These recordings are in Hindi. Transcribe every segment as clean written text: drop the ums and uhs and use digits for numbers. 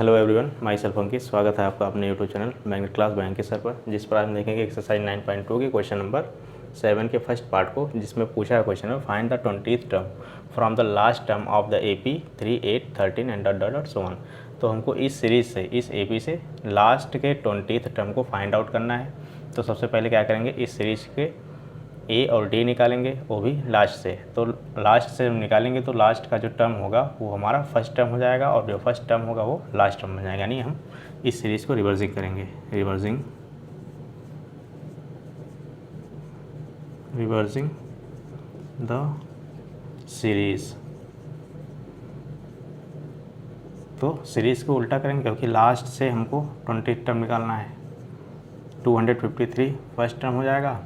हेलो एवरीवन, माई सेल्फ अंकित। स्वागत है आपका अपने YouTube channel magnet class bank के सर पर, जिस पर हम देखेंगे एक्सरसाइज 9.2 के क्वेश्चन नंबर 7 के फर्स्ट पार्ट को, जिसमें पूछा है क्वेश्चन में find the 20th term from the last term of the AP 3, 8, 13 and dot dot so on. तो हमको इस सीरीज़ से, इस AP से लास्ट के 20th टर्म को फाइंड आउट करना है। तो सबसे पहले क्या करेंगे, इस सीरीज़ के ए और डी निकालेंगे, वो भी लास्ट से। तो लास्ट से हम निकालेंगे तो लास्ट का जो टर्म होगा वो हमारा फर्स्ट टर्म हो जाएगा, और जो फर्स्ट टर्म होगा वो लास्ट टर्म हो जाएगा। यानी हम इस सीरीज़ को रिवर्सिंग करेंगे, रिवर्सिंग द सीरीज़। तो सीरीज़ को उल्टा करेंगे, क्योंकि लास्ट से हमको 20 टर्म निकालना है। 253 फर्स्ट टर्म हो जाएगा,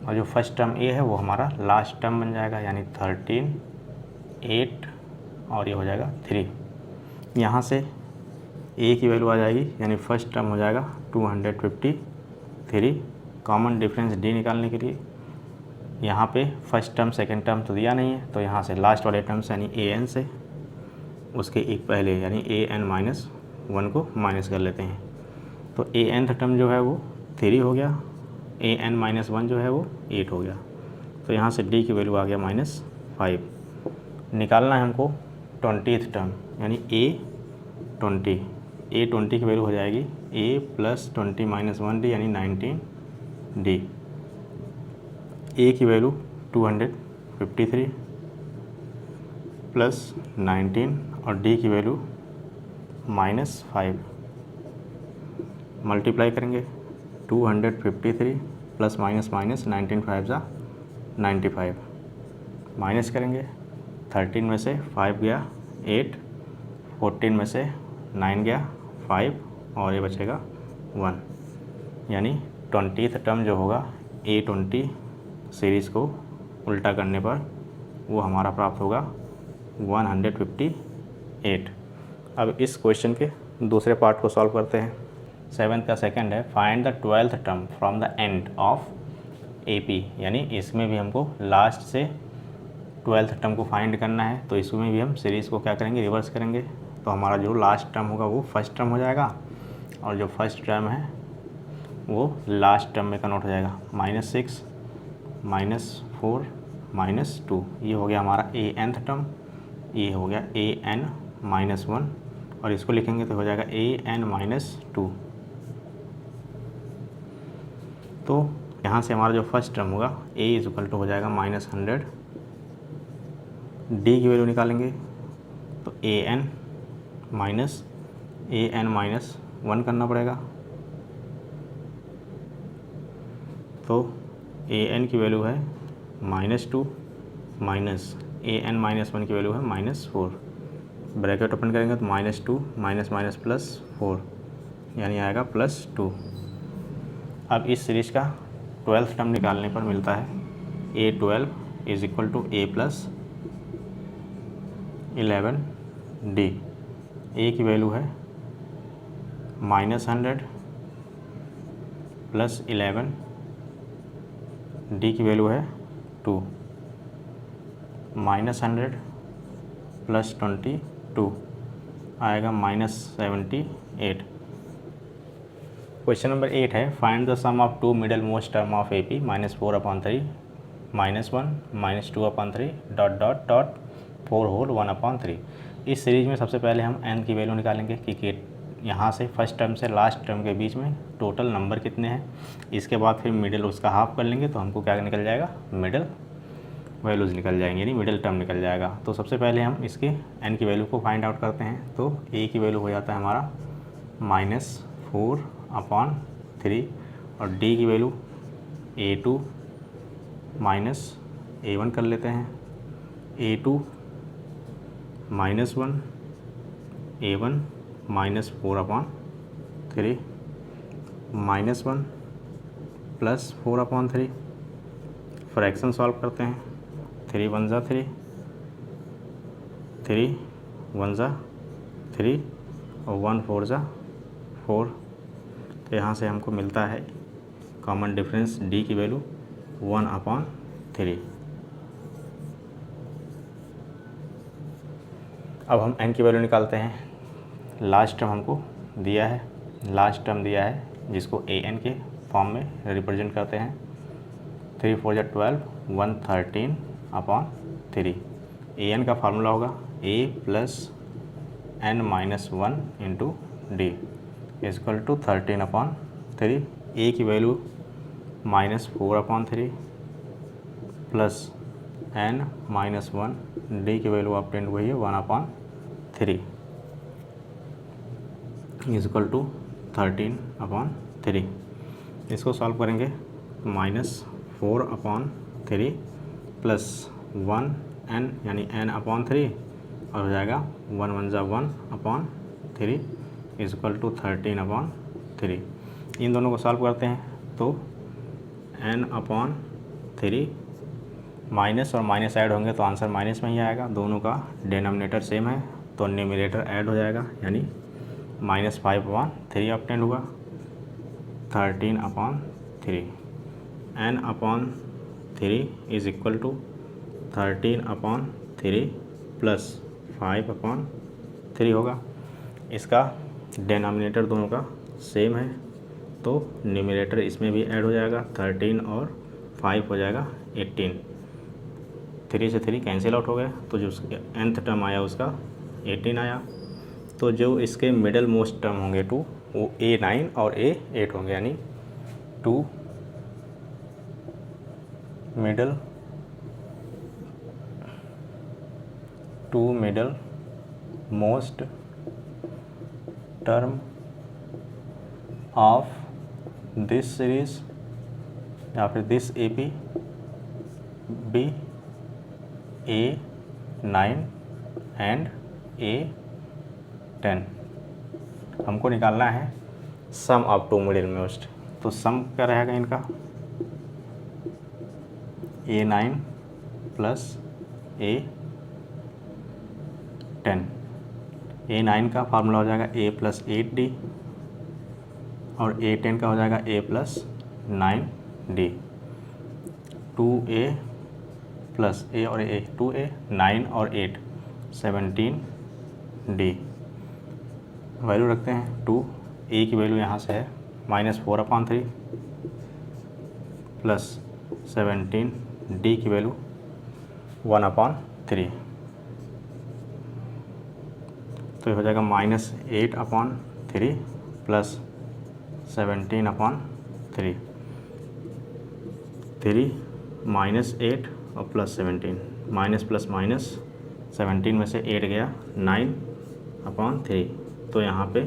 और जो फर्स्ट टर्म ए है वो हमारा लास्ट टर्म बन जाएगा, यानी 13, 8 और ये हो जाएगा 3। यहाँ से ए की वैल्यू आ जाएगी, यानी फर्स्ट टर्म हो जाएगा 253। कॉमन डिफरेंस डी निकालने के लिए यहाँ पे फर्स्ट टर्म सेकंड टर्म तो दिया नहीं है, तो यहाँ से लास्ट वाले टर्म्स यानी ए एन से उसके एक पहले यानी an-1 को माइनस कर लेते हैं। तो an टर्म जो है वो 3 हो गया, an-1 जो है वो 8 हो गया। तो यहाँ से d की वैल्यू आ गया -5। निकालना है हमको 20th टर्म, यानी a20 की वैल्यू हो जाएगी a + 20 - 1d यानी 19d। a की वैल्यू 253 + 19 और d की वैल्यू -5। मल्टीप्लाई करेंगे 253 + -, 19 × 95, माइनस करेंगे 13 में से 5 गया 8, 14 में से 9 गया 5 और ये बचेगा 1। यानी 20th टर्म जो होगा A20 सीरीज़ को उल्टा करने पर वो हमारा प्राप्त होगा 158। अब इस क्वेश्चन के दूसरे पार्ट को सॉल्व करते हैं। 7th का सेकंड है, find the 12th term from the end of AP। यानी इसमें भी हमको लास्ट से 12th टर्म को फाइंड करना है। तो इसमें भी हम सीरीज़ को क्या करेंगे, रिवर्स करेंगे। तो हमारा जो लास्ट टर्म होगा वो फर्स्ट टर्म हो जाएगा, और जो फर्स्ट टर्म है वो लास्ट टर्म में कन्वर्ट हो जाएगा। -6 -4 -2, ये हो गया हमारा an टर्म, ये हो गया an-1, और इसको लिखेंगे तो हो जाएगा an-2। तो यहाँ से हमारा जो फर्स्ट टर्म होगा a = हो जाएगा -100। d की वैल्यू निकालेंगे तो an-1 करना पड़ेगा। तो an की वैल्यू है -2 माइनस an-1 की वैल्यू है -4। ब्रैकेट ओपन करेंगे तो -2 +4 यानी आएगा +2। अब इस सीरीज़ का 12th टर्म निकालने पर मिलता है a12 = a + 11d। a की वैल्यू है -100 + 11, d की वैल्यू है 2। -100 + 22 आएगा -78। क्वेश्चन नंबर 8 है, find the sum of 2 middle most term of AP -4/3, -1, -2/3 dot dot dot 4 whole 1/3। इस सीरीज़ में सबसे पहले हम n की वैल्यू निकालेंगे कि यहाँ से फर्स्ट टर्म से लास्ट टर्म के बीच में टोटल नंबर कितने हैं। इसके बाद फिर मिडिल उसका हाफ कर लेंगे तो हमको क्या निकल जाएगा, मिडिल वैल्यूज़ निकल जाएंगे, यानी मिडिल टर्म निकल जाएगा। तो सबसे पहले हम इसके n की वैल्यू को फाइंड आउट करते हैं। तो a की वैल्यू हो जाता है हमारा -4/3, और d की वैल्यू a2 - a1 कर लेते हैं। a2 -1, a1 -4/3, -1 + 4/3। फ्रैक्शन सॉल्व करते हैं। 3 × 1 = 3, 3 × 1 = 3 और 1 × 4 = 4। तो यहाँ से हमको मिलता है कॉमन डिफरेंस d की वैल्यू 1/3। अब हम n की वैल्यू निकालते हैं। लास्ट टर्म हमको दिया है, लास्ट टर्म दिया है जिसको ए एन के फॉर्म में रिप्रेजेंट करते हैं। 3 4 जा 12, 113 अपॉन 3। ए एन का फार्मूला होगा A plus N minus 1 into D is equal to 13 upon 3। A की value -4 upon 3 plus N minus 1, D की वैल्यू ऑब्टेन्ड हुई है 1 अपॉन 3 इजकल टू 13 अपॉन 3। इसको सॉल्व करेंगे -4 अपॉन 3 प्लस 1 एन यानी एन अपॉन 3 और हो जाएगा 1 1 जा 1 अपॉन 3 इजकल टू 13 अपॉन 3। इन दोनों को सॉल्व करते हैं तो एन अपॉन 3 माइनस और माइनस ऐड होंगे तो आंसर माइनस में ही आएगा। दोनों का डिनोमिनेटर सेम है तो न्यूमरेटर ऐड हो जाएगा यानी -5 अपॉन 3 ऑब्टेंड हुआ 13 upon 3। N upon 3 is equal to 13 upon 3 प्लस 5 अपॉन 3 होगा। इसका डिनोमिनेटर दोनों का सेम है तो न्यूमरेटर इसमें भी ऐड हो जाएगा 13 और 5 हो जाएगा 18। 3 से 3 कैंसिल आउट हो गया तो जो nth टर्म आया उसका 18 आया। तो जो इसके मिडल मोस्ट टर्म होंगे 2 वो A9 और A8 होंगे यानी 2 middle most term of this series या फिर this AP B A9 and A10। हमको निकालना है सम ऑफ 2 मिडिल मोस्ट। तो सम क्या रहेगा इनका A9 प्लस A10। A9 का फार्मूला हो जाएगा A प्लस 8D और A10 का हो जाएगा A plus 9D। 2A plus A और A 2A 9 और 8 17D। वैल्यू रखते हैं 2। A की वैल्यू यहाँ से है -4 अपॉन 3 प्लस 17, D की वैल्यू 1 अपॉन 3 तो ये हो जाएगा -8 अपॉन 3 प्लस 17 अपॉन 3। 3 -8 और प्लस 17, माइनस प्लस माइनस 17 में से 8 गया 9 अपॉन 3। तो यहाँ पे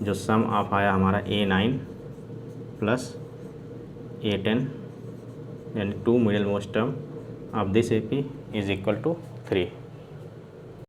जो सम ऑफ आया हमारा A9 प्लस A10 यानी 2 middle most term of this AP is equal to 3।